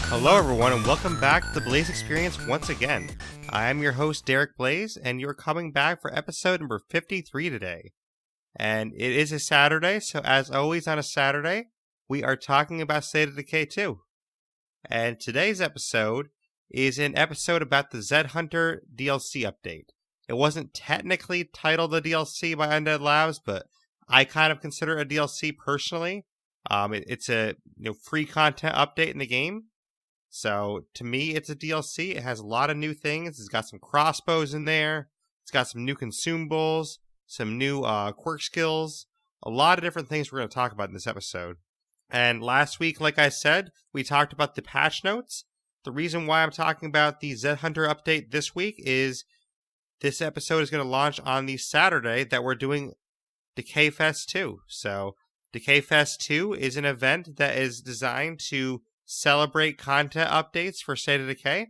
Hello everyone and welcome back to the BlaiseXPerience once again. I am your host Derreck Blaise and you're coming back for episode number 53 today. And it is a Saturday, so as always on a Saturday, we are talking about State of Decay 2. And today's episode is an episode about the Zedhunter DLC update. It wasn't technically titled a DLC by Undead Labs, but I kind of consider it a DLC personally. It's a free content update in the game. So, to me, it's a DLC. It has a lot of new things. It's got some crossbows in there. It's got some new consumables, some new quirk skills, a lot of different things we're going to talk about in this episode. And last week, like I said, we talked about the patch notes. The reason why I'm talking about the Zedhunter update this week is this episode is going to launch on the Saturday that we're doing Decay Fest 2. So, Decay Fest 2 is an event that is designed to celebrate content updates for State of Decay.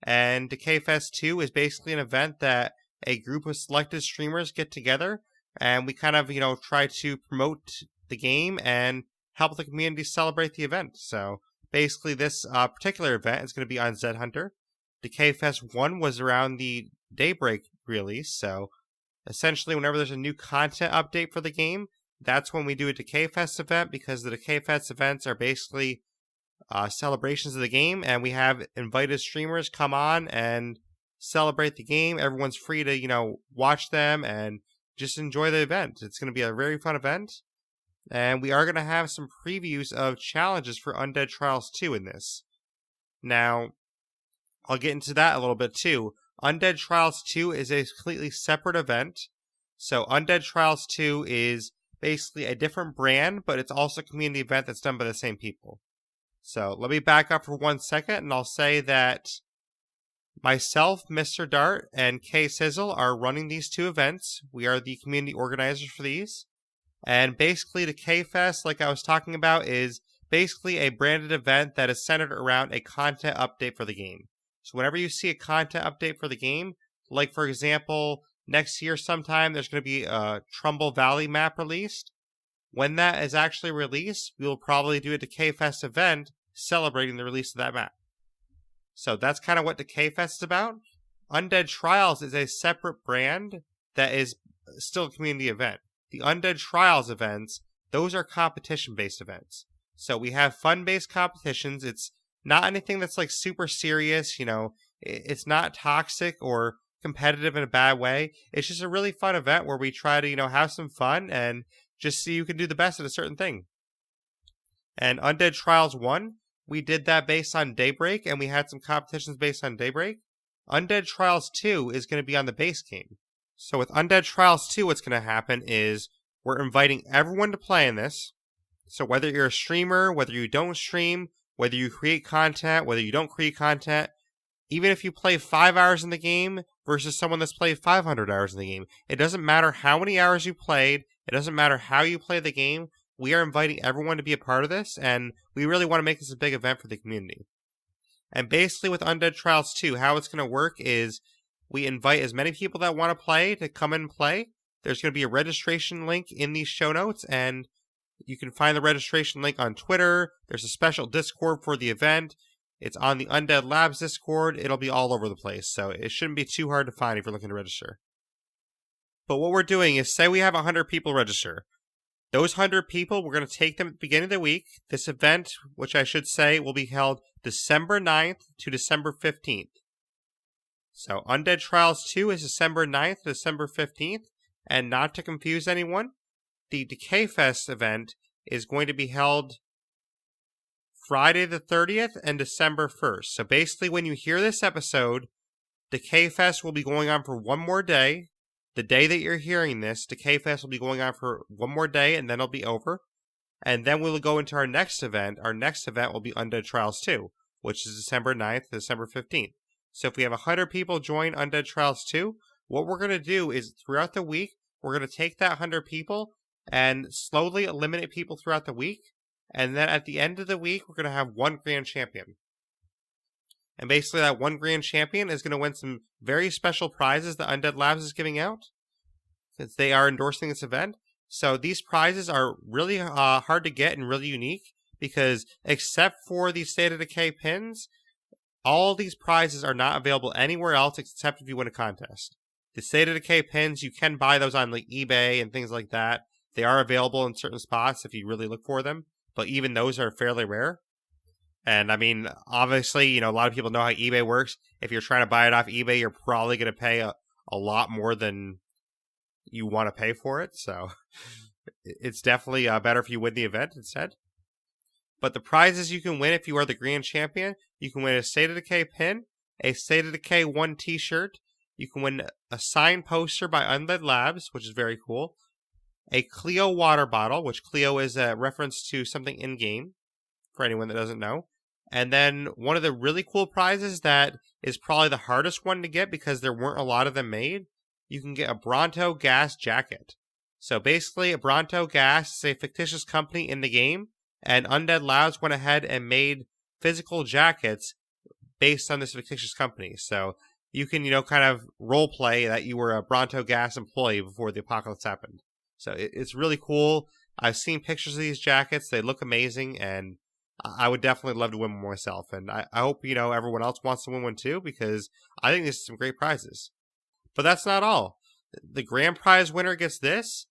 And Decay Fest 2 is basically an event that a group of selected streamers get together and we kind of, try to promote the game and help the community celebrate the event. So basically this particular event is going to be on Zedhunter. Decay Fest 1 was around the Daybreak release. So essentially whenever there's a new content update for the game, that's when we do a Decay Fest event, because the Decay Fest events are basically celebrations of the game, and we have invited streamers come on and celebrate the game. Everyone's free to, watch them and just enjoy the event. It's going to be a very fun event, and we are going to have some previews of challenges for Undead Trials 2 in this. Now, I'll get into that a little bit too. Undead Trials 2 is a completely separate event. So Undead Trials 2 is basically a different brand, but it's also a community event that's done by the same people. So let me back up for 1 second, and I'll say that myself, Mr. Dart, and K Sizzle are running these two events. We are the community organizers for these. And basically the K-Fest, like I was talking about, is basically a branded event that is centered around a content update for the game. So whenever you see a content update for the game, like for example, next year sometime there's going to be a Trumbull Valley map released. When that is actually released, we will probably do a Decay Fest event celebrating the release of that map. So that's kind of what Decay Fest is about. Undead Trials is a separate brand that is still a community event. The Undead Trials events, those are competition-based events. So we have fun-based competitions. It's not anything that's like super serious, it's not toxic or competitive in a bad way. It's just a really fun event where we try to, have some fun and just see who can do the best at a certain thing. And Undead Trials 1, we did that based on Daybreak, and we had some competitions based on Daybreak. Undead Trials 2 is going to be on the base game. So with Undead Trials 2, what's going to happen is we're inviting everyone to play in this. So whether you're a streamer, whether you don't stream, whether you create content, whether you don't create content, even if you play 5 hours in the game versus someone that's played 500 hours in the game, it doesn't matter how many hours you played. It doesn't matter how you play the game. We are inviting everyone to be a part of this, and we really want to make this a big event for the community. And basically with Undead Trials 2, how it's going to work is we invite as many people that want to play to come in and play. There's going to be a registration link in these show notes, and you can find the registration link on Twitter. There's a special Discord for the event. It's on the Undead Labs Discord. It'll be all over the place, so it shouldn't be too hard to find if you're looking to register. But what we're doing is, say we have 100 people register. Those 100 people, we're going to take them at the beginning of the week. This event, which I should say, will be held December 9th to December 15th. So Undead Trials 2 is December 9th to December 15th. And not to confuse anyone, the Decay Fest event is going to be held Friday the 30th and December 1st. So basically when you hear this episode, Decay Fest will be going on for one more day. The day that you're hearing this, Decay Fest will be going on for one more day, and then it'll be over. And then we'll go into our next event. Our next event will be Undead Trials 2, which is December 9th to December 15th. So if we have 100 people join Undead Trials 2, what we're going to do is throughout the week, we're going to take that 100 people and slowly eliminate people throughout the week. And then at the end of the week, we're going to have one grand champion. And basically that one grand champion is going to win some very special prizes that Undead Labs is giving out, since they are endorsing this event. So these prizes are really hard to get and really unique, because except for the State of Decay pins, all these prizes are not available anywhere else except if you win a contest. The State of Decay pins, you can buy those on like eBay and things like that. They are available in certain spots if you really look for them, but even those are fairly rare. And I mean, obviously, a lot of people know how eBay works. If you're trying to buy it off eBay, you're probably going to pay a lot more than you want to pay for it. So it's definitely better if you win the event instead. But the prizes you can win if you are the Grand Champion, you can win a State of Decay pin, a State of Decay 1 t-shirt, you can win a signed poster by Undead Labs, which is very cool, a Clio water bottle, which Clio is a reference to something in-game, for anyone that doesn't know. And then one of the really cool prizes that is probably the hardest one to get because there weren't a lot of them made, you can get a Bronto Gas jacket. So basically, a Bronto Gas is a fictitious company in the game, and Undead Labs went ahead and made physical jackets based on this fictitious company. So you can, kind of role play that you were a Bronto Gas employee before the apocalypse happened. So it's really cool. I've seen pictures of these jackets. They look amazing, and I would definitely love to win one myself. And I hope, everyone else wants to win one too, because I think this is some great prizes. But that's not all. The grand prize winner gets this.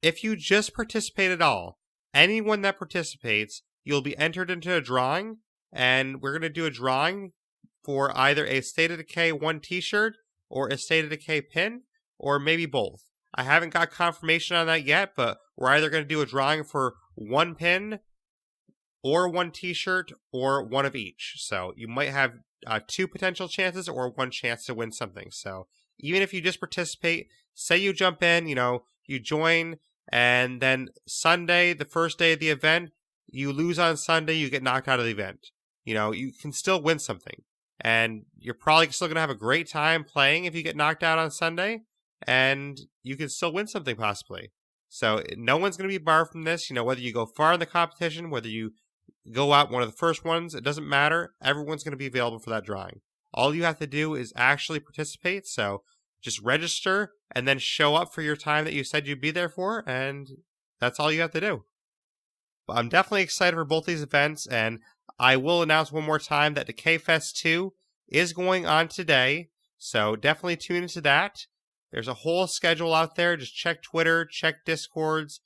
If you just participate at all, anyone that participates, you'll be entered into a drawing, and we're going to do a drawing for either a State of Decay 1 t-shirt or a State of Decay pin, or maybe both. I haven't got confirmation on that yet, but we're either going to do a drawing for 1 pin or 1 t-shirt or one of each. So you might have 2 potential chances or 1 chance to win something. So even if you just participate, say you jump in, you join, and then Sunday, the first day of the event, you lose on Sunday, you get knocked out of the event. You can still win something. And you're probably still going to have a great time playing if you get knocked out on Sunday, and you can still win something possibly. So no one's going to be barred from this. Whether you go far in the competition, whether you go out one of the first ones, it doesn't matter. Everyone's going to be available for that drawing. All you have to do is actually participate. So just register and then show up for your time that you said you'd be there for, and that's all you have to do. But I'm definitely excited for both these events, and I will announce one more time that Decay Fest 2 is going on today, so definitely tune into that. There's a whole schedule out there. Just check Twitter, check Discords,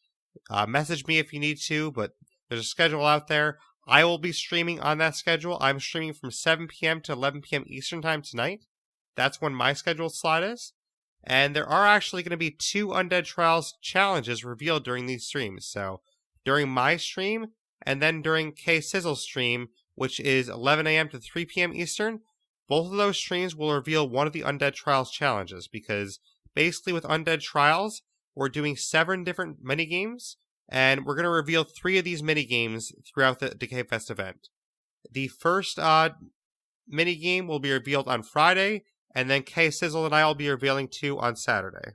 message me if you need to, but there's a schedule out there. I will be streaming on that schedule. I'm streaming from 7 p.m. to 11 p.m. Eastern Time tonight. That's when my scheduled slot is. And there are actually going to be 2 Undead Trials challenges revealed during these streams. So during my stream, and then during K-Sizzle's stream, which is 11 a.m. to 3 p.m. Eastern, both of those streams will reveal one of the Undead Trials challenges, because basically with Undead Trials, we're doing 7 different minigames, and we're going to reveal 3 of these minigames throughout the Decay Fest event. The first minigame will be revealed on Friday, and then K-Sizzle and I will be revealing 2 on Saturday.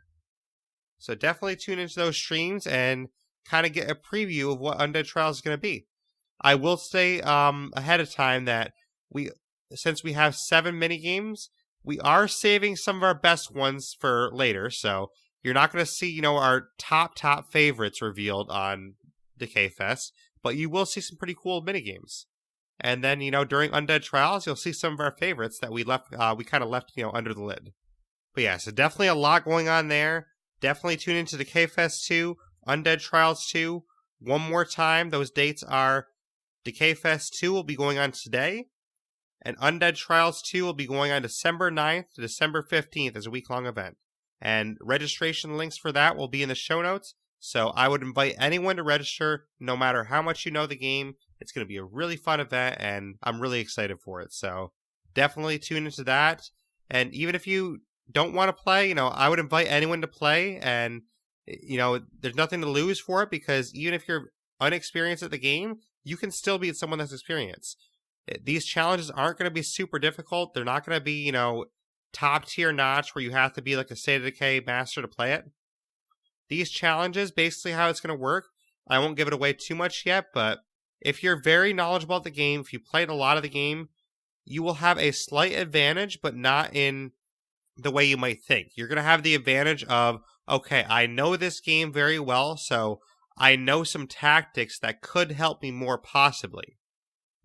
So definitely tune into those streams and kind of get a preview of what Undead Trials is going to be. I will say ahead of time that since we have 7 minigames, we are saving some of our best ones for later. So you're not going to see, our top favorites revealed on Decay Fest, but you will see some pretty cool minigames. And then, during Undead Trials, you'll see some of our favorites that we kind of left, under the lid. But yeah, so definitely a lot going on there. Definitely tune into Decay Fest 2, Undead Trials 2. One more time, those dates are Decay Fest 2 will be going on today, and Undead Trials 2 will be going on December 9th to December 15th as a week-long event. And registration links for that will be in the show notes, so I would invite anyone to register, no matter how much you know the game. It's going to be a really fun event, and I'm really excited for it. So definitely tune into that. And even if you don't want to play, I would invite anyone to play. And, there's nothing to lose for it, because even if you're unexperienced at the game, you can still beat someone that's experienced. These challenges aren't going to be super difficult. They're not going to be, top tier notch where you have to be like a State of Decay master to play it. These challenges, basically how it's going to work, I won't give it away too much yet, but if you're very knowledgeable about the game, if you played a lot of the game, you will have a slight advantage, but not in the way you might think. You're going to have the advantage of, okay, I know this game very well, so I know some tactics that could help me more possibly.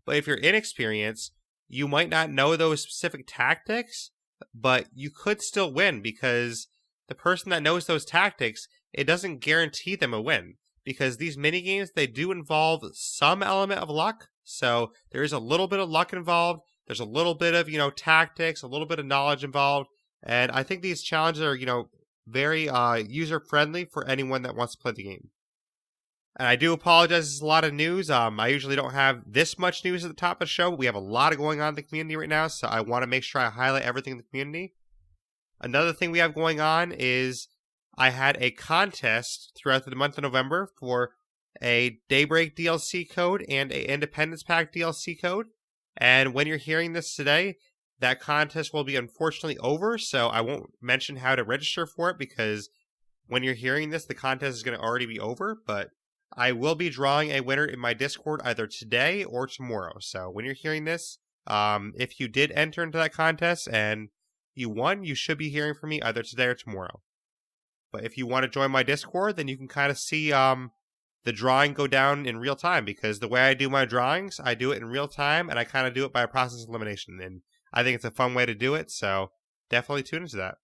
But if you're inexperienced, you might not know those specific tactics, but you could still win because the person that knows those tactics, it doesn't guarantee them a win. Because these minigames, they do involve some element of luck. So there is a little bit of luck involved. There's a little bit of, tactics, a little bit of knowledge involved. And I think these challenges are, very user-friendly for anyone that wants to play the game. And I do apologize, there's a lot of news. I usually don't have this much news at the top of the show, but we have a lot going on in the community right now, so I want to make sure I highlight everything in the community. Another thing we have going on is I had a contest throughout the month of November for a Daybreak DLC code and a Independence Pack DLC code. And when you're hearing this today, that contest will be unfortunately over, so I won't mention how to register for it because when you're hearing this, the contest is going to already be over, but I will be drawing a winner in my Discord either today or tomorrow. So when you're hearing this, if you did enter into that contest and you won, you should be hearing from me either today or tomorrow. But if you want to join my Discord, then you can kind of see the drawing go down in real time because the way I do my drawings, I do it in real time and I kind of do it by a process of elimination. And I think it's a fun way to do it, so definitely tune into that.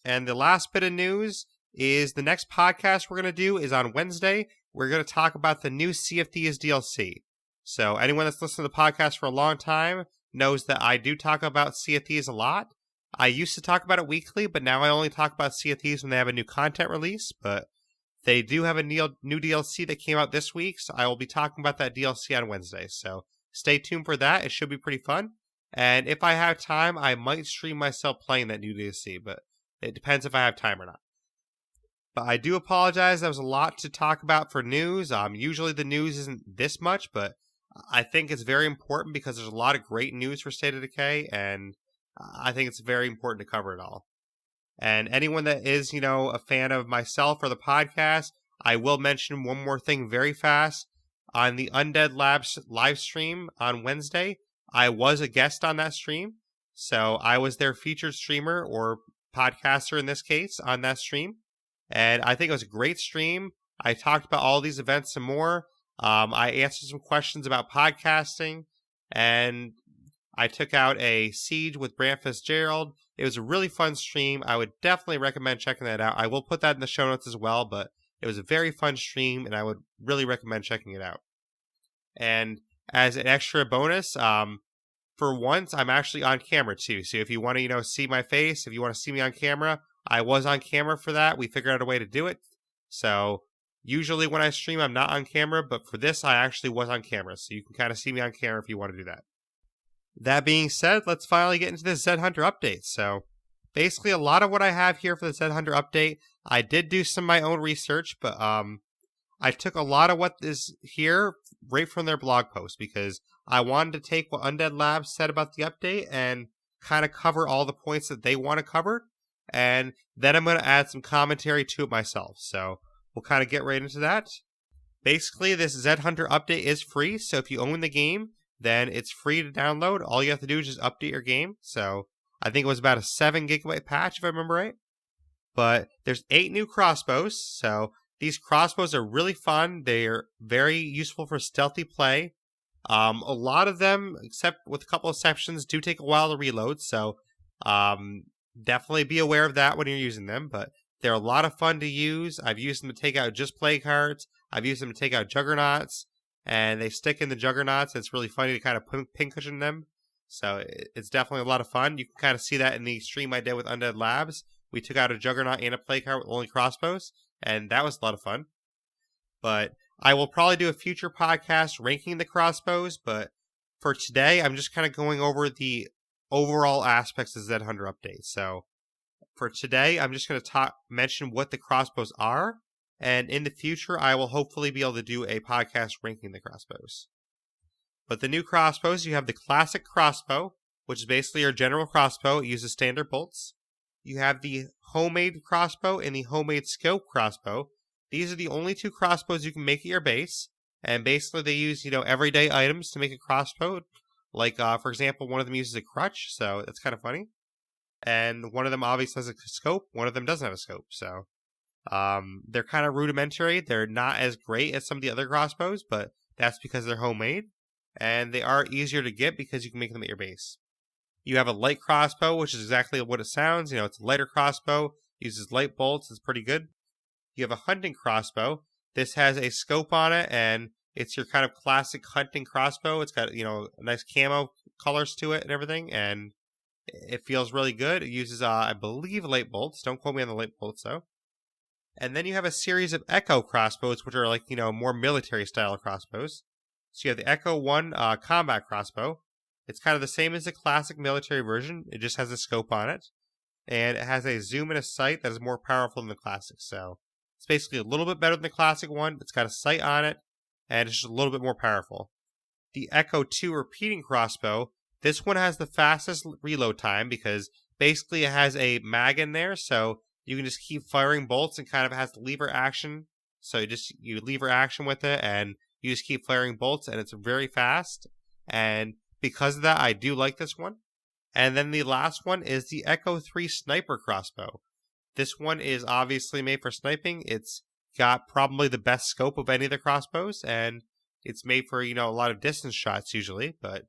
And the last bit of news is the next podcast we're going to do is on Wednesday. We're going to talk about the new Sea of Thieves DLC. So anyone that's listened to the podcast for a long time knows that I do talk about Sea of Thieves a lot. I used to talk about it weekly, but now I only talk about Sea of Thieves when they have a new content release. But they do have a new DLC that came out this week, so I will be talking about that DLC on Wednesday. So stay tuned for that. It should be pretty fun. And if I have time, I might stream myself playing that new DLC, but it depends if I have time or not. But I do apologize. There was a lot to talk about for news. Usually the news isn't this much, but I think it's very important because there's a lot of great news for State of Decay, and I think it's very important to cover it all. And anyone that is, a fan of myself or the podcast, I will mention one more thing very fast. On the Undead Labs live stream on Wednesday, I was a guest on that stream. So I was their featured streamer or podcaster in this case on that stream. And I think it was a great stream. I talked about all these events and more. I answered some questions about podcasting. And I took out a siege with Brant Fitzgerald. It was a really fun stream. I would definitely recommend checking that out. I will put that in the show notes as well. But it was a very fun stream. And I would really recommend checking it out. And as an extra bonus, for once, I'm actually on camera too. So if you want to, see my face, if you want to see me on camera, I was on camera for that. We figured out a way to do it. So usually when I stream, I'm not on camera, but for this, I actually was on camera. So you can kind of see me on camera if you want to do that. That being said, let's finally get into the Zedhunter update. So basically a lot of what I have here for the Zedhunter update, I did do some of my own research, but I took a lot of what is here right from their blog post because I wanted to take what Undead Labs said about the update and kind of cover all the points that they want to cover. And then I'm going to add some commentary to it myself. So we'll kind of get right into that. Basically, this Zedhunter update is free. So if you own the game, then it's free to download. All you have to do is just update your game. So I think it was about a 7 gigabyte patch if I remember right. But there's 8 new crossbows. So these crossbows are really fun. They're very useful for stealthy play. A lot of them, except with a couple exceptions, do take a while to reload. So definitely be aware of that when you're using them. But they're a lot of fun to use. I've used them to take out just play cards. I've used them to take out juggernauts. And they stick in the juggernauts. It's really funny to kind of pincushion them. So it's definitely a lot of fun. You can kind of see that in the stream I did with Undead Labs. We took out a juggernaut and a play card with only crossbows. And that was a lot of fun. But I will probably do a future podcast ranking the crossbows. But for today, I'm just kind of going over the overall aspects of Zedhunter update. So for today, I'm just going to mention what the crossbows are. And in the future, I will hopefully be able to do a podcast ranking the crossbows. But the new crossbows, you have the classic crossbow, which is basically your general crossbow. It uses standard bolts. You have the homemade crossbow and the homemade scope crossbow. These are the only 2 crossbows you can make at your base. And basically they use, everyday items to make a crossbow. Like, for example, one of them uses a crutch, so that's kind of funny. And one of them obviously has a scope. One of them doesn't have a scope, so They're kind of rudimentary. They're not as great as some of the other crossbows, but that's because they're homemade. And they are easier to get because you can make them at your base. You have a light crossbow, which is exactly what it sounds. It's a lighter crossbow, uses light bolts, it's pretty good. You have a hunting crossbow. This has a scope on it, and it's your kind of classic hunting crossbow. It's got, nice camo colors to it and everything, and it feels really good. It uses, I believe, light bolts. Don't quote me on the light bolts, though. And then you have a series of Echo crossbows, which are like, more military style crossbows. So you have the Echo 1 combat crossbow. It's kind of the same as the classic military version. It just has a scope on it. And it has a zoom and a sight that is more powerful than the classic. So it's basically a little bit better than the classic one. It's got a sight on it, and it's just a little bit more powerful. The Echo 2 repeating crossbow, this one has the fastest reload time because basically it has a mag in there, so you can just keep firing bolts and kind of has lever action. So you lever action with it, and you just keep firing bolts, and it's very fast. And because of that, I do like this one. And then the last one is the Echo 3 sniper crossbow. This one is obviously made for sniping. It's got probably the best scope of any of the crossbows, and it's made for, a lot of distance shots usually, but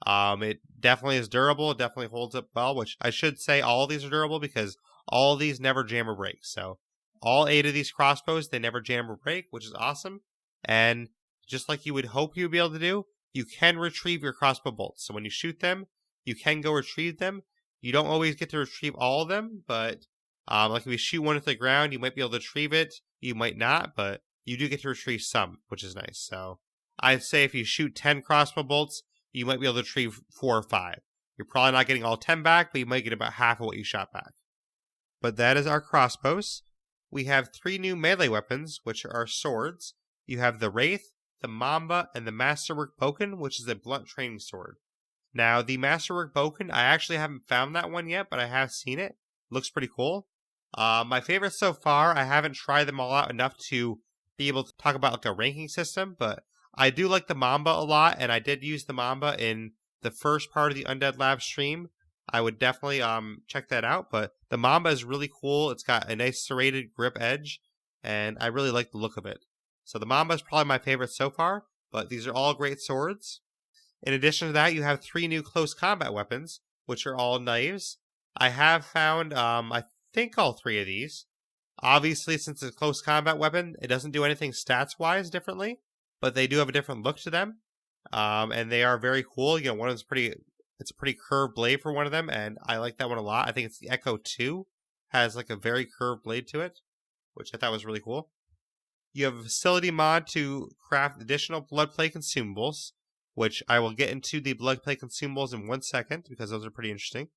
it definitely is durable. It definitely holds up well, which I should say all of these are durable because all of these never jam or break. So all 8 of these crossbows, they never jam or break, which is awesome. And just like you would hope you'd be able to do, you can retrieve your crossbow bolts. So when you shoot them, you can go retrieve them. You don't always get to retrieve all of them, but like if you shoot one into the ground, you might be able to retrieve it. You might not, but you do get to retrieve some, which is nice. So I'd say if you shoot 10 crossbow bolts, you might be able to retrieve 4 or 5. You're probably not getting all 10 back, but you might get about half of what you shot back. But that is our crossbows. We have 3 new melee weapons, which are swords. You have the Wraith, the Mamba, and the Masterwork Boken, which is a blunt training sword. Now, the Masterwork Boken, I actually haven't found that one yet, but I have seen it. Looks pretty cool. My favorites so far, I haven't tried them all out enough to be able to talk about like a ranking system, but I do like the Mamba a lot, and I did use the Mamba in the first part of the Undead Lab stream. I would definitely check that out, but the Mamba is really cool. It's got a nice serrated grip edge, and I really like the look of it. So the Mamba is probably my favorite so far, but these are all great swords. In addition to that, you have 3 new close combat weapons, which are all knives. I have found, I think all 3 of these. Obviously, since it's a close combat weapon, it doesn't do anything stats-wise differently, but they do have a different look to them, and they are very cool. One of them's it's a pretty curved blade for one of them, and I like that one a lot. I think it's the Echo 2, has like a very curved blade to it, which I thought was really cool. You have a facility mod to craft additional bloodplay consumables, which I will get into the bloodplay consumables in 1 second, because those are pretty interesting.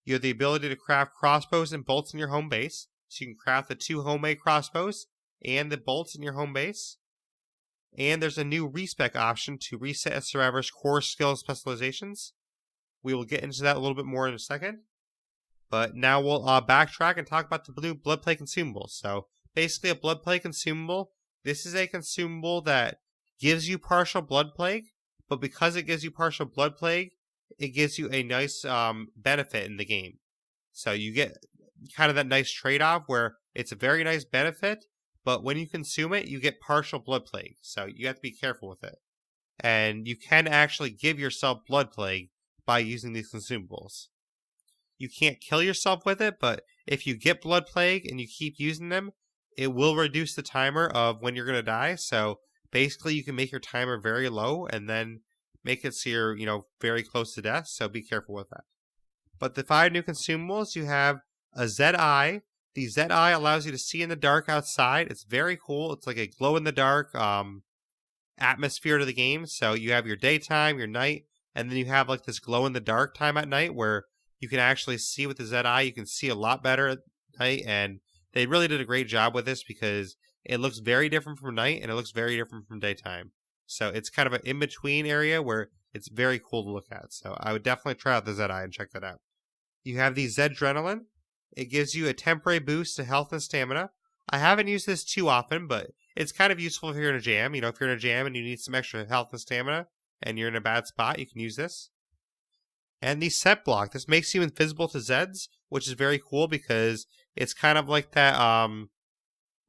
You have the ability to craft crossbows and bolts in your home base, so you can craft the 2 homemade crossbows and the bolts in your home base. And there's a new respec option to reset a survivor's core skill specializations. We will get into that a little bit more in a second. But now we'll backtrack and talk about the blue bloodplay consumables. So basically a bloodplay consumable, this is a consumable that gives you partial blood plague, but because it gives you partial blood plague, it gives you a nice benefit in the game. So you get kind of that nice trade-off where it's a very nice benefit, but when you consume it, you get partial blood plague. So you have to be careful with it. And you can actually give yourself blood plague by using these consumables. You can't kill yourself with it, but if you get blood plague and you keep using them, it will reduce the timer of when you're going to die. So basically you can make your timer very low and then make it so you're, very close to death. So be careful with that. But the 5 new consumables, you have a Z-Eye. The Z-Eye allows you to see in the dark outside. It's very cool. It's like a glow-in-the-dark atmosphere to the game. So you have your daytime, your night, and then you have like this glow-in-the-dark time at night where you can actually see with the Z-Eye. You can see a lot better at night, and they really did a great job with this because it looks very different from night and it looks very different from daytime. So it's kind of an in-between area where it's very cool to look at. So I would definitely try out the Z-Eye and check that out. You have the Zedhunter. It gives you a temporary boost to health and stamina. I haven't used this too often, but it's kind of useful if you're in a jam. If you're in a jam and you need some extra health and stamina and you're in a bad spot, you can use this. And the set block. This makes you invisible to Zeds, which is very cool because it's kind of like that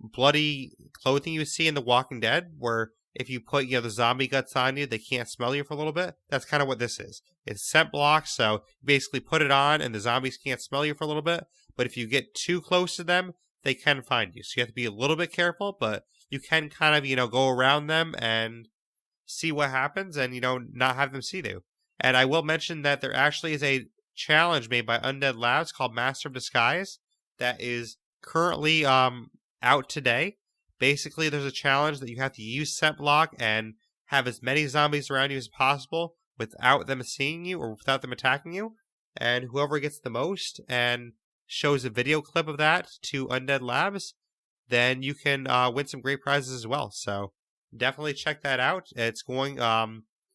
bloody clothing you see in The Walking Dead, where if you put, the zombie guts on you, they can't smell you for a little bit. That's kind of what this is. It's scent block, so you basically put it on and the zombies can't smell you for a little bit. But if you get too close to them, they can find you. So you have to be a little bit careful, but you can kind of, go around them and see what happens and, not have them see you. And I will mention that there actually is a challenge made by Undead Labs called Master of Disguise that is currently out today. Basically, there's a challenge that you have to use scent block and have as many zombies around you as possible without them seeing you or without them attacking you. And whoever gets the most and shows a video clip of that to Undead Labs, then you can win some great prizes as well. So definitely check that out. It's going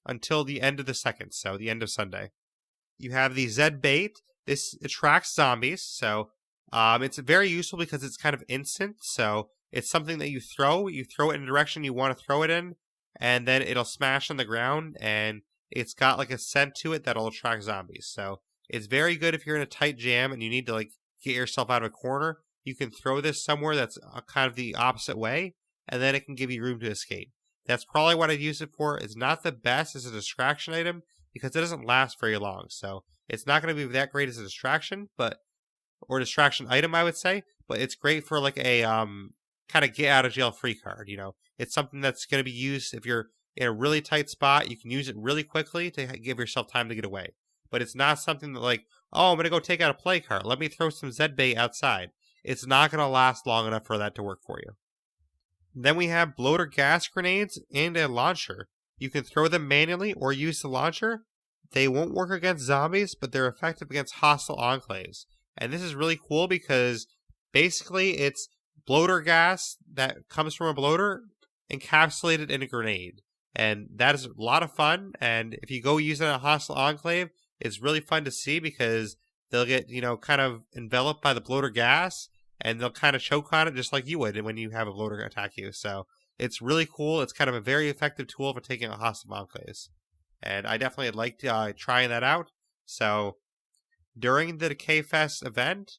until the end of the second, so the end of Sunday. You have the Zed bait. This attracts zombies, so it's very useful because it's kind of instant. So it's something that you throw it in the direction you want to throw it in, and then it'll smash on the ground, and it's got like a scent to it that'll attract zombies. So it's very good if you're in a tight jam and you need to get yourself out of a corner. You can throw this somewhere that's kind of the opposite way, and then it can give you room to escape. That's probably what I'd use it for. It's not the best as a distraction item because it doesn't last very long. So it's not going to be that great as a distraction, or distraction item, I would say. But it's great for a kind of get out of jail free card. It's something that's going to be used if you're in a really tight spot. You can use it really quickly to give yourself time to get away. But it's not something that I'm going to go take out a play card. Let me throw some Zed bait outside. It's not going to last long enough for that to work for you. Then we have bloater gas grenades and a launcher. You can throw them manually or use the launcher. They won't work against zombies, but they're effective against hostile enclaves. And this is really cool because basically it's bloater gas that comes from a bloater encapsulated in a grenade. And that is a lot of fun. And if you go use it in a hostile enclave, it's really fun to see because they'll get, kind of enveloped by the bloater gas. And they'll kind of choke on it just like you would when you have a bloater attack you. So it's really cool. It's kind of a very effective tool for taking out hostile enclaves. And I definitely liked trying that out. So during the Decay Fest event,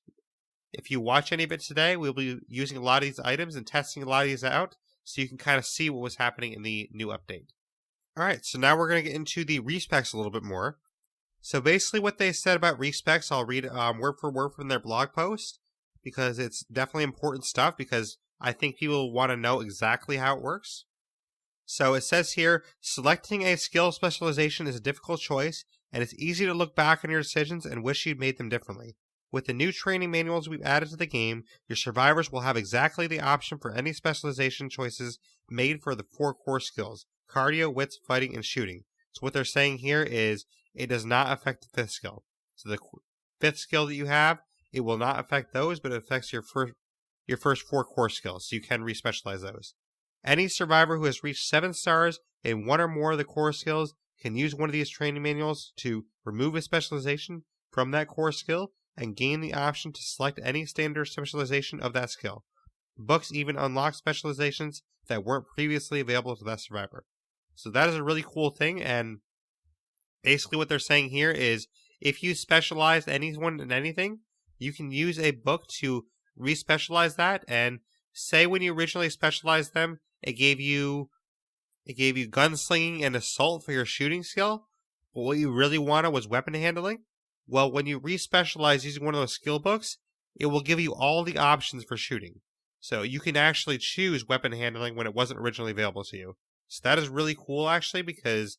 if you watch any of it today, we'll be using a lot of these items and testing a lot of these out so you can kind of see what was happening in the new update. Alright, so now we're going to get into the respecs a little bit more. So basically what they said about respecs, I'll read word for word from their blog post, because it's definitely important stuff because I think people want to know exactly how it works. So it says here, selecting a skill specialization is a difficult choice, and it's easy to look back on your decisions and wish you'd made them differently. With the new training manuals we've added to the game, your survivors will have exactly the option for any specialization choices made for the 4 core skills: cardio, wits, fighting, and shooting. So what they're saying here is it does not affect the 5th skill. So the 5th skill that you have, it will not affect those, but it affects your first 4 core skills, so you can respecialize those. Any survivor who has reached 7 stars in one or more of the core skills can use one of these training manuals to remove a specialization from that core skill and gain the option to select any standard specialization of that skill. Books even unlock specializations that weren't previously available to that survivor. So that is a really cool thing, and basically what they're saying here is if you specialize anyone in anything, you can use a book to respecialize that, and say when you originally specialized them, it gave you gunslinging and assault for your shooting skill, but what you really wanted was weapon handling. Well, when you respecialize using one of those skill books, it will give you all the options for shooting. So you can actually choose weapon handling when it wasn't originally available to you. So that is really cool, actually, because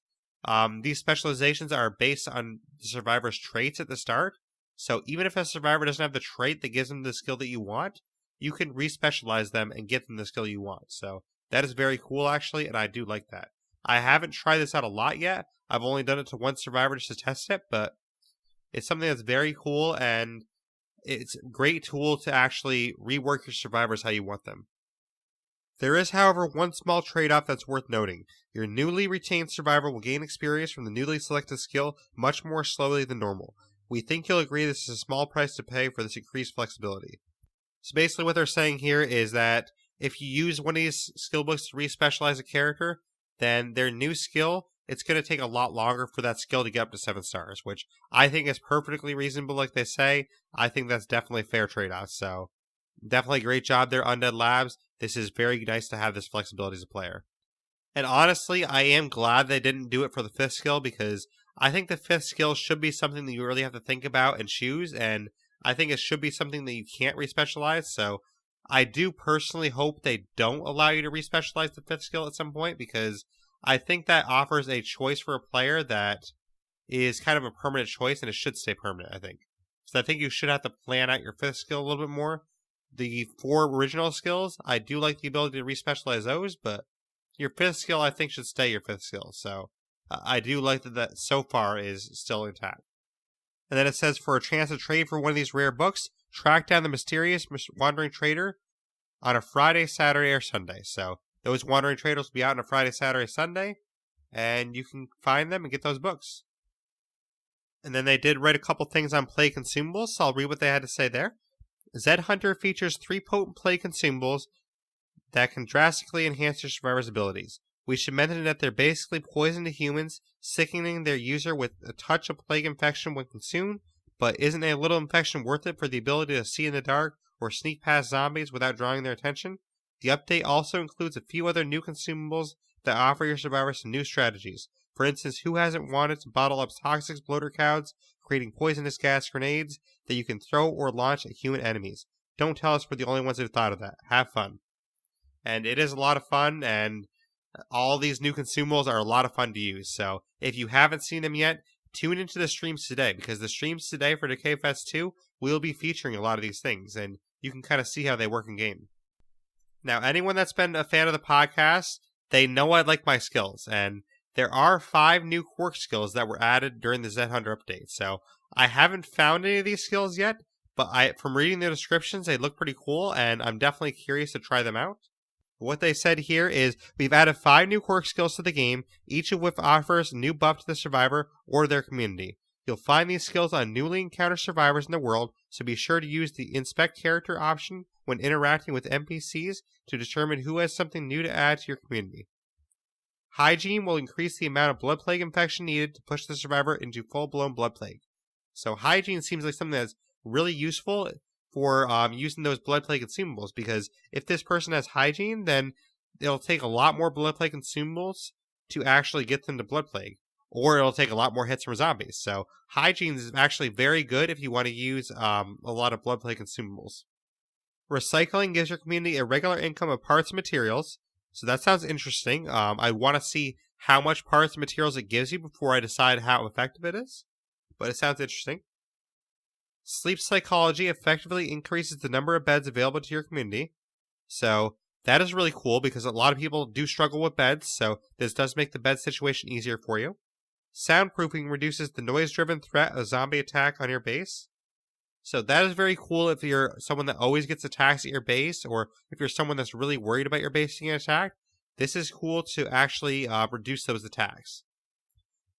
these specializations are based on the survivor's traits at the start. So even if a survivor doesn't have the trait that gives them the skill that you want, you can respecialize them and get them the skill you want. So that is very cool, actually, and I do like that. I haven't tried this out a lot yet. I've only done it to one survivor just to test it, but it's something that's very cool, and it's a great tool to actually rework your survivors how you want them. There is, however, one small trade-off that's worth noting. Your newly retained survivor will gain experience from the newly selected skill much more slowly than normal. We think you'll agree this is a small price to pay for this increased flexibility. So basically what they're saying here is that if you use one of these skill books to respecialize a character, then their new skill, it's going to take a lot longer for that skill to get up to 7 stars, which I think is perfectly reasonable, like they say. I think that's definitely a fair trade-off, so definitely great job there, Undead Labs. this is very nice to have this flexibility as a player. And honestly, I am glad they didn't do it for the 5th skill, because I think the 5th skill should be something that you really have to think about and choose, and I think it should be something that you can't respecialize, so I do personally hope they don't allow you to respecialize the 5th skill at some point, because I think that offers a choice for a player that is kind of a permanent choice, and it should stay permanent, I think. So I think you should have to plan out your 5th skill a little bit more. The 4 original skills, I do like the ability to respecialize those, but your 5th skill, I think, should stay your 5th skill. So I do like that so far is still intact. And then it says, for a chance to trade for one of these rare books, track down the mysterious wandering trader on a Friday, Saturday, or Sunday. So those wandering traders will be out on a Friday, Saturday, Sunday, and you can find them and get those books. And then they did write a couple things on play consumables, so I'll read what they had to say there. Zedhunter features 3 potent play consumables that can drastically enhance your survivor's abilities. We should mention that they're basically poison to humans, sickening their user with a touch of plague infection when consumed, but isn't a little infection worth it for the ability to see in the dark or sneak past zombies without drawing their attention? The update also includes a few other new consumables that offer your survivors some new strategies. For instance, who hasn't wanted to bottle up toxic bloater clouds, creating poisonous gas grenades that you can throw or launch at human enemies? Don't tell us we're the only ones who thought of that. Have fun. And it is a lot of fun, and all these new consumables are a lot of fun to use. So if you haven't seen them yet, tune into the streams today, because the streams today for Decay Fest 2 will be featuring a lot of these things, and you can kind of see how they work in game. Now, anyone that's been a fan of the podcast, they know I like my skills, and there are 5 new quirk skills that were added during the Zedhunter update. So I haven't found any of these skills yet, but from reading the descriptions, they look pretty cool, and I'm definitely curious to try them out. What they said here is, we've added 5 new quirk skills to the game, each of which offers a new buff to the survivor or their community. You'll find these skills on newly encountered survivors in the world, so be sure to use the Inspect Character option when interacting with NPCs to determine who has something new to add to your community. Hygiene will increase the amount of blood plague infection needed to push the survivor into full-blown blood plague. So hygiene seems like something that's really useful for using those blood plague consumables, because if this person has hygiene, then it'll take a lot more blood plague consumables to actually get them to blood plague, or it'll take a lot more hits from zombies. So hygiene is actually very good if you want to use a lot of blood plague consumables. Recycling gives your community a regular income of parts and materials, so that sounds interesting. I want to see how much parts and materials it gives you before I decide how effective it is, but it sounds interesting. Sleep psychology effectively increases the number of beds available to your community. So that is really cool, because a lot of people do struggle with beds, so this does make the bed situation easier for you. Soundproofing reduces the noise-driven threat of zombie attack on your base. So that is very cool if you're someone that always gets attacks at your base, or if you're someone that's really worried about your base getting attacked. This is cool to actually reduce those attacks.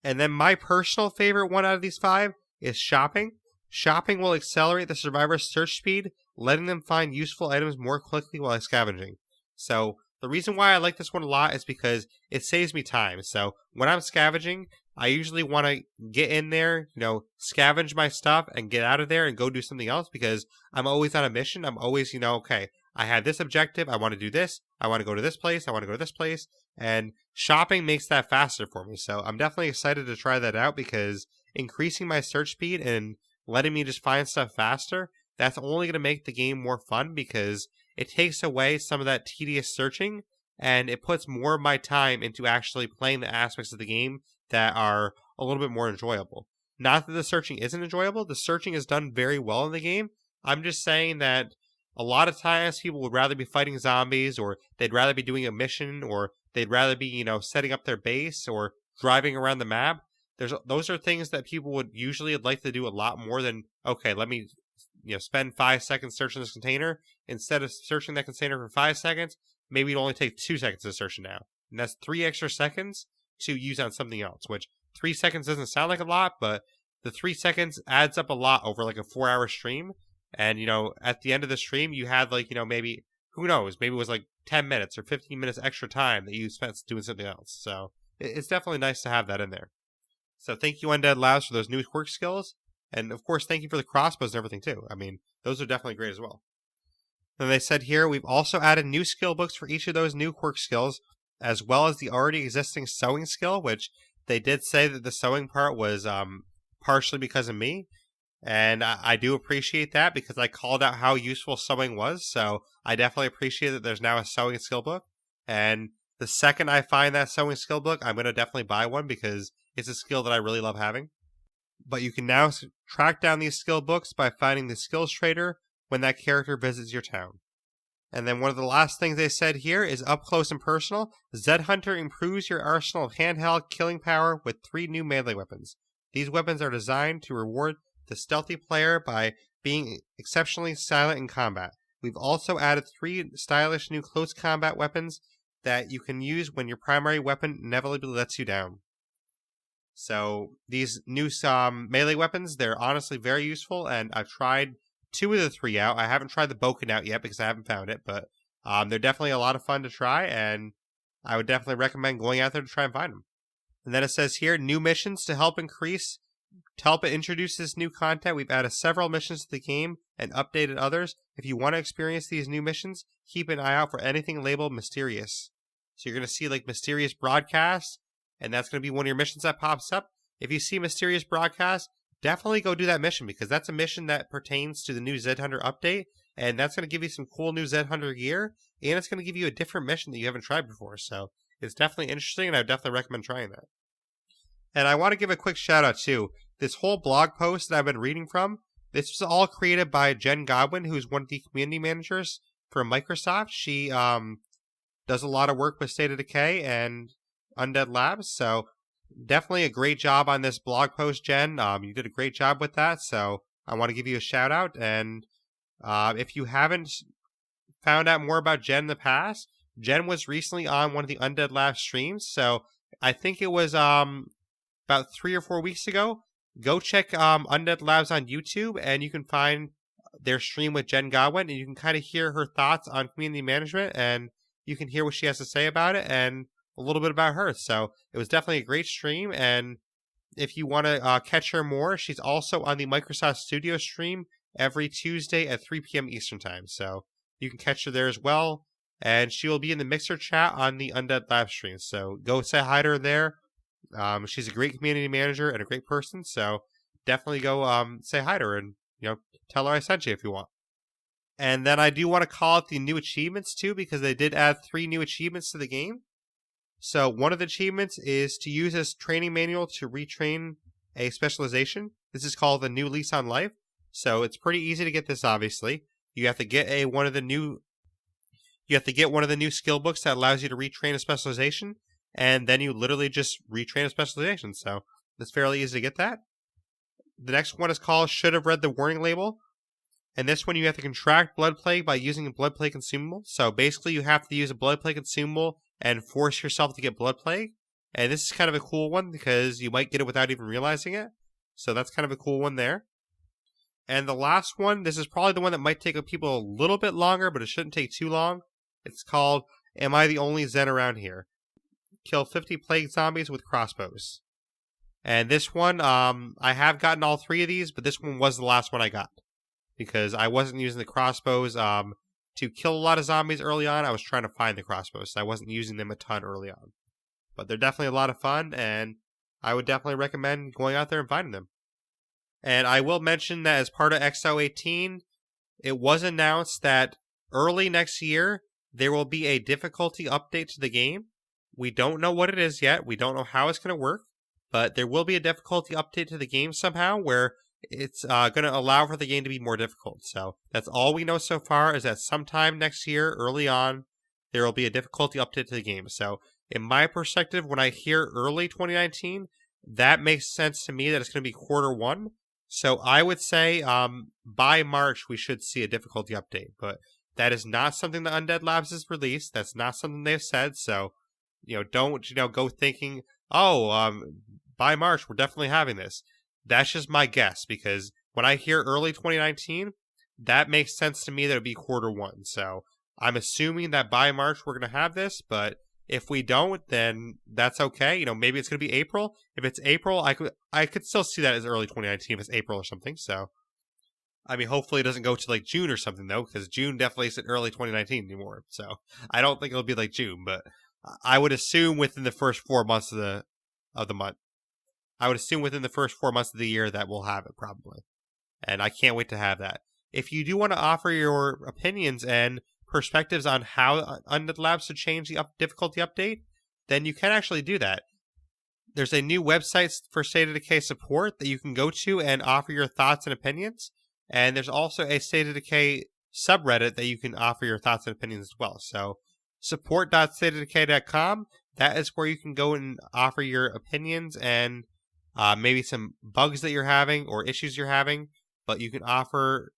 And then my personal favorite one out of these 5 is shopping. Shopping will accelerate the survivor's search speed, letting them find useful items more quickly while scavenging. So the reason why I like this one a lot is because it saves me time. So when I'm scavenging, I usually want to get in there, scavenge my stuff and get out of there and go do something else, because I'm always on a mission. I'm always, okay, I have this objective. I want to do this. I want to go to this place. I want to go to this place. And shopping makes that faster for me. So I'm definitely excited to try that out, because increasing my search speed and letting me just find stuff faster, that's only going to make the game more fun, because it takes away some of that tedious searching, and it puts more of my time into actually playing the aspects of the game that are a little bit more enjoyable. Not that the searching isn't enjoyable. The searching is done very well in the game. I'm just saying that a lot of times people would rather be fighting zombies, or they'd rather be doing a mission, or they'd rather be, setting up their base or driving around the map. Those are things that people would usually like to do a lot more than, okay, let me spend 5 seconds searching this container. Instead of searching that container for 5 seconds, maybe it'll only take 2 seconds to search it now. And that's 3 extra seconds to use on something else, which 3 seconds doesn't sound like a lot, but the 3 seconds adds up a lot over like a 4-hour stream. And, at the end of the stream, you had maybe, who knows, maybe it was like 10 minutes or 15 minutes extra time that you spent doing something else. So it's definitely nice to have that in there. So thank you, Undead Labs, for those new quirk skills. And, of course, thank you for the crossbows and everything, too. I mean, those are definitely great as well. Then they said here, we've also added new skill books for each of those new quirk skills, as well as the already existing sewing skill, which they did say that the sewing part was partially because of me. And I do appreciate that because I called out how useful sewing was. So I definitely appreciate that there's now a sewing skill book. And the second I find that sewing skill book, I'm going to definitely buy one because it's a skill that I really love having. But you can now track down these skill books by finding the skills trader when that character visits your town. And then one of the last things they said here is up close and personal. Zedhunter improves your arsenal of handheld killing power with 3 new melee weapons. These weapons are designed to reward the stealthy player by being exceptionally silent in combat. We've also added 3 stylish new close combat weapons that you can use when your primary weapon inevitably lets you down. So these new melee weapons, they're honestly very useful, and I've tried 2 of the 3 out. I haven't tried the Boken out yet because I haven't found it, but they're definitely a lot of fun to try, and I would definitely recommend going out there to try and find them. And then it says here, new missions to help introduce this new content. We've added several missions to the game and updated others. If you want to experience these new missions, keep an eye out for anything labeled mysterious. So you're going to see like mysterious broadcasts, and that's going to be one of your missions that pops up. If you see mysterious broadcasts, definitely go do that mission because that's a mission that pertains to the new Zedhunter update, and that's going to give you some cool new Zedhunter gear, and it's going to give you a different mission that you haven't tried before. So it's definitely interesting, and I would definitely recommend trying that. And I want to give a quick shout out too. This whole blog post that I've been reading from, this was all created by Jen Godwin, who's one of the community managers for Microsoft. She does a lot of work with State of Decay and Undead Labs, so definitely a great job on this blog post, Jen. You did a great job with that, so I want to give you a shout out. And if you haven't found out more about Jen in the past, Jen was recently on one of the Undead Labs streams, so I think it was about 3 or 4 weeks ago. Go check Undead Labs on YouTube, and you can find their stream with Jen Godwin, and you can kind of hear her thoughts on community management, and you can hear what she has to say about it, and a little bit about her. So it was definitely a great stream, and if you want to catch her more, she's also on the Microsoft Studio stream every Tuesday at 3 p.m. Eastern Time, so you can catch her there as well, and she will be in the Mixer chat on the Undead Labs stream, so go say hi to her there. She's a great community manager and a great person, so definitely go say hi to her and tell her I sent you if you want. And then I do want to call out the new achievements too, because they did add 3 new achievements to the game. So one of the achievements is to use this training manual to retrain a specialization. This is called the New Lease on Life. So it's pretty easy to get this. Obviously, you have to get one of the new skill books that allows you to retrain a specialization. And then you literally just retrain a specialization. So it's fairly easy to get that. The next one is called Should Have Read the Warning Label. And this one you have to contract blood plague by using a blood plague consumable. So basically you have to use a blood plague consumable and force yourself to get blood plague. And this is kind of a cool one because you might get it without even realizing it. So that's kind of a cool one there. And the last one, this is probably the one that might take people a little bit longer, but it shouldn't take too long. It's called Am I the Only Zen Around Here? Kill 50 plague zombies with crossbows. And this one, I have gotten all 3 of these, but this one was the last one I got. Because I wasn't using the crossbows to kill a lot of zombies early on. I was trying to find the crossbows, so I wasn't using them a ton early on. But they're definitely a lot of fun, and I would definitely recommend going out there and finding them. And I will mention that as part of XO18, it was announced that early next year, there will be a difficulty update to the game. We don't know what it is yet. We don't know how it's going to work. But there will be a difficulty update to the game somehow where it's going to allow for the game to be more difficult. So that's all we know so far is that sometime next year, early on, there will be a difficulty update to the game. So in my perspective, when I hear early 2019, that makes sense to me that it's going to be Q1. So I would say by March, we should see a difficulty update. But that is not something that Undead Labs has released. That's not something they've said. So don't go thinking, by March we're definitely having this. That's just my guess because when I hear early 2019, that makes sense to me that it'd be Q1. So I'm assuming that by March we're going to have this, but if we don't, then that's okay. Maybe it's going to be April. If it's April, I could still see that as early 2019 if it's April or something. So I mean, hopefully it doesn't go to like June or something though, because June definitely isn't early 2019 anymore. So I don't think it'll be like June, but I would assume within the first 4 months of the month. I would assume within the first 4 months of the year that we'll have it probably, and I can't wait to have that. If you do want to offer your opinions and perspectives on how Undead Labs should change the difficulty update, then you can actually do that. There's a new website for State of Decay support that you can go to and offer your thoughts and opinions. And there's also a State of Decay subreddit that you can offer your thoughts and opinions as well. So support.stateofdecay.com, that is where you can go and offer your opinions and maybe some bugs that you're having or issues you're having. But you can offer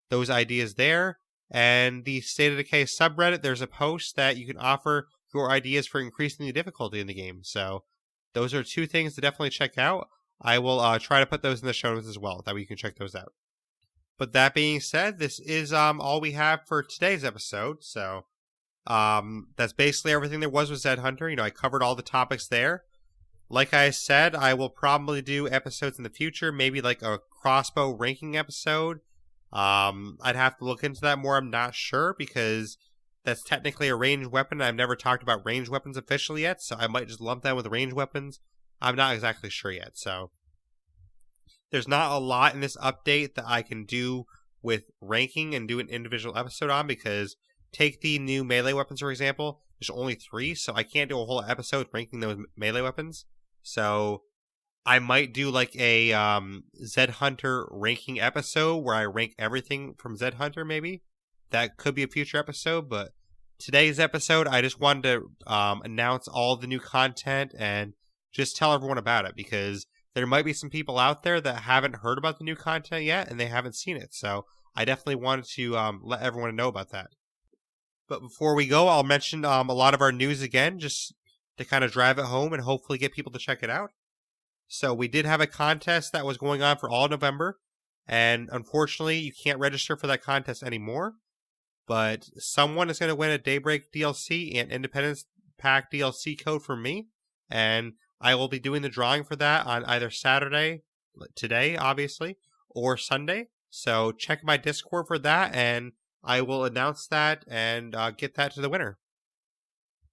those ideas there. And the State of Decay subreddit, there's a post that you can offer your ideas for increasing the difficulty in the game. So those are two things to definitely check out. I will try to put those in the show notes as well, that way you can check those out. But that being said, this is all we have for today's episode. So that's basically everything there was with Zedhunter. I covered all the topics there. Like I said, I will probably do episodes in the future, maybe like a crossbow ranking episode. I'd have to look into that more. I'm not sure because that's technically a ranged weapon. I've never talked about ranged weapons officially yet, so I might just lump that with ranged weapons. I'm not exactly sure yet, so there's not a lot in this update that I can do with ranking and do an individual episode on, because take the new melee weapons, for example. There's only 3, so I can't do a whole episode ranking those melee weapons. So I might do like a Zedhunter ranking episode where I rank everything from Zedhunter, maybe. That could be a future episode, but today's episode, I just wanted to announce all the new content and just tell everyone about it, because there might be some people out there that haven't heard about the new content yet and they haven't seen it. So I definitely wanted to let everyone know about that. But before we go, I'll mention a lot of our news again, just to kind of drive it home and hopefully get people to check it out. So we did have a contest that was going on for all November, and unfortunately you can't register for that contest anymore. But someone is going to win a Daybreak DLC and Independence Pack DLC code from me, and I will be doing the drawing for that on either Saturday, today obviously, or Sunday. So check my Discord for that, and I will announce that and get that to the winner.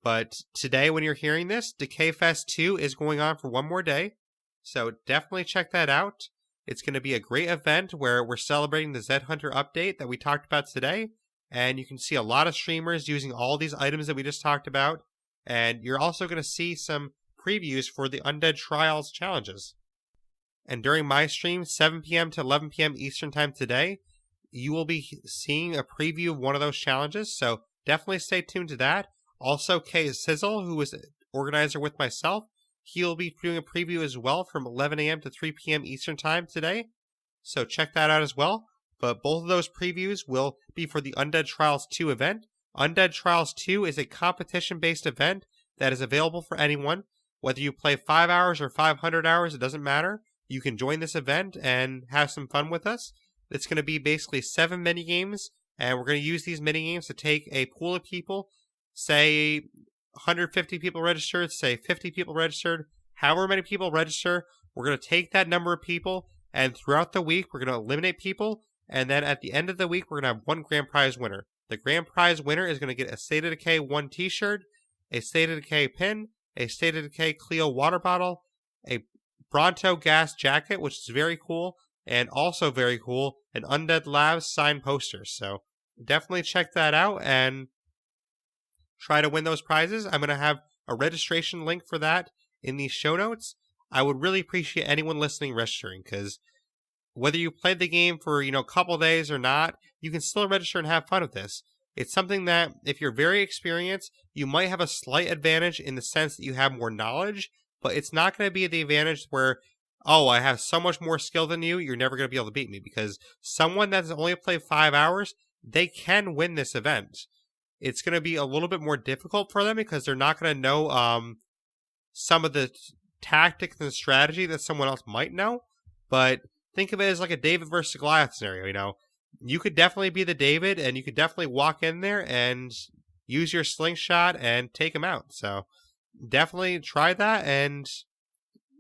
But today, when you're hearing this, Decay Fest 2 is going on for one more day, so definitely check that out. It's going to be a great event where we're celebrating the Zedhunter update that we talked about today, and you can see a lot of streamers using all these items that we just talked about, and you're also going to see some previews for the Undead Trials challenges. And during my stream, 7 p.m. to 11 p.m. Eastern Time today, you will be seeing a preview of one of those challenges, so definitely stay tuned to that. Also, Kay Sizzle, who is an organizer with myself, he will be doing a preview as well from 11 a.m. to 3 p.m. Eastern Time today, so check that out as well. But both of those previews will be for the Undead Trials 2 event. Undead Trials 2 is a competition-based event that is available for anyone. Whether you play 5 hours or 500 hours, it doesn't matter. You can join this event and have some fun with us. It's going to be basically 7 minigames, and we're going to use these minigames to take a pool of people, say 150 people registered, say 50 people registered, however many people register. We're going to take that number of people, and throughout the week, we're going to eliminate people, and then at the end of the week, we're going to have one grand prize winner. The grand prize winner is going to get a State of Decay 1 t-shirt, a State of Decay pin, a State of Decay Clio water bottle, a Bronto gas jacket, which is very cool, and also very cool, an Undead Labs signed poster. So definitely check that out and try to win those prizes. I'm going to have a registration link for that in the show notes. I would really appreciate anyone listening registering, because whether you played the game for, a couple days or not, you can still register and have fun with this. It's something that, if you're very experienced, you might have a slight advantage in the sense that you have more knowledge, but it's not going to be the advantage where, oh, I have so much more skill than you, you're never going to be able to beat me, because someone that's only played 5 hours, they can win this event. It's going to be a little bit more difficult for them because they're not going to know some of the tactics and strategy that someone else might know, but think of it as like a David versus Goliath scenario, You could definitely be the David, and you could definitely walk in there and use your slingshot and take him out. So definitely try that and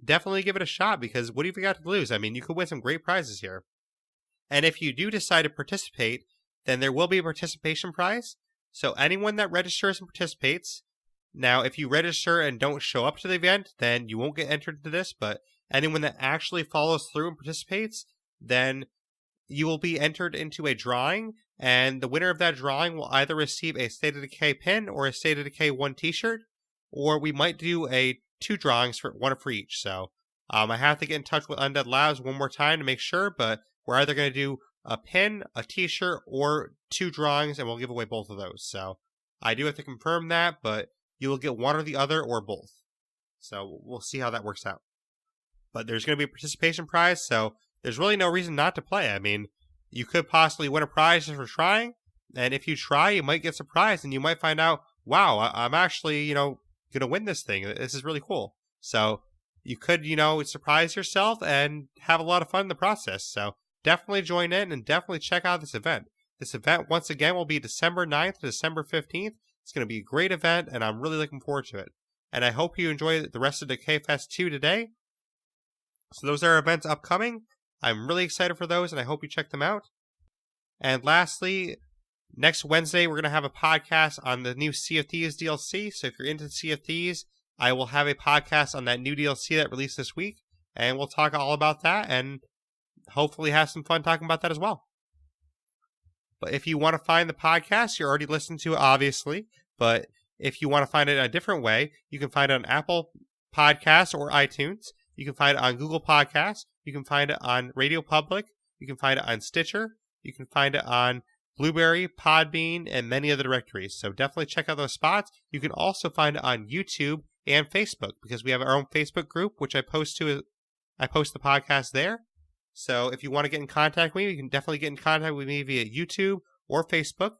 definitely give it a shot, because what do you got to lose? I mean, you could win some great prizes here. And if you do decide to participate, then there will be a participation prize. So anyone that registers and participates, now if you register and don't show up to the event, then you won't get entered into this, but anyone that actually follows through and participates, then you will be entered into a drawing, and the winner of that drawing will either receive a State of Decay pin or a State of Decay 1 t-shirt, or we might do two drawings for one for each. So I have to get in touch with Undead Labs one more time to make sure, but we're either going to do a pin, a t-shirt, or two drawings, and we'll give away both of those. So I do have to confirm that, but you will get one or the other or both. So we'll see how that works out. But there's going to be a participation prize, so there's really no reason not to play. I mean, you could possibly win a prize just for trying, and if you try, you might get surprised, and you might find out, wow, I'm actually, going to win this thing. This is really cool. So you could, surprise yourself and have a lot of fun in the process. So definitely join in and definitely check out this event. This event, once again, will be December 9th to December 15th. It's going to be a great event, and I'm really looking forward to it. And I hope you enjoy the rest of Decay Fest 2 today. So those are events upcoming. I'm really excited for those, and I hope you check them out. And lastly, next Wednesday, we're going to have a podcast on the new Sea of Thieves DLC. So if you're into Sea of Thieves, I will have a podcast on that new DLC that released this week, and we'll talk all about that, and hopefully have some fun talking about that as well. But if you want to find the podcast, you're already listening to it, obviously. But if you want to find it in a different way, you can find it on Apple Podcasts or iTunes. You can find it on Google Podcasts. You can find it on Radio Public. You can find it on Stitcher. You can find it on Blueberry, Podbean, and many other directories. So definitely check out those spots. You can also find it on YouTube and Facebook, because we have our own Facebook group, which I post the podcast there. So if you want to get in contact with me, you can definitely get in contact with me via YouTube or Facebook.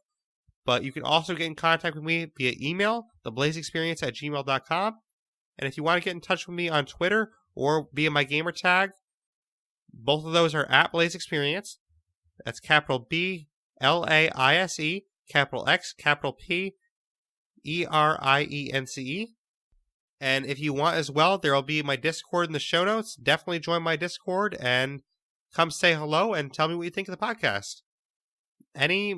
But you can also get in contact with me via email, theblaisexperience@gmail.com. And if you want to get in touch with me on Twitter or via my gamertag, both of those are at BlaiseXPerience. That's capital B, L-A-I-S-E, capital X, capital P, E-R-I-E-N-C-E. And if you want as well, there will be my Discord in the show notes. Definitely join my Discord and come say hello and tell me what you think of the podcast. Any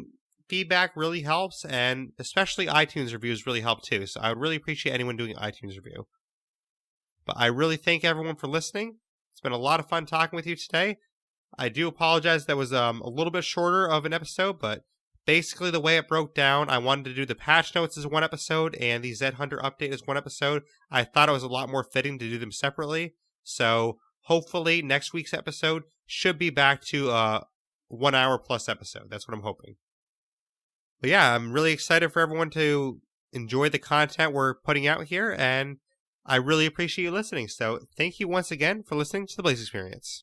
feedback really helps, and especially iTunes reviews really help too. So I would really appreciate anyone doing an iTunes review. But I really thank everyone for listening. It's been a lot of fun talking with you today. I do apologize that was a little bit shorter of an episode, but basically the way it broke down, I wanted to do the patch notes as one episode and the Zedhunter update as one episode. I thought it was a lot more fitting to do them separately. So hopefully next week's episode should be back to a 1 hour plus episode. That's what I'm hoping. But yeah, I'm really excited for everyone to enjoy the content we're putting out here, and I really appreciate you listening. So thank you once again for listening to the Blaise XPerience.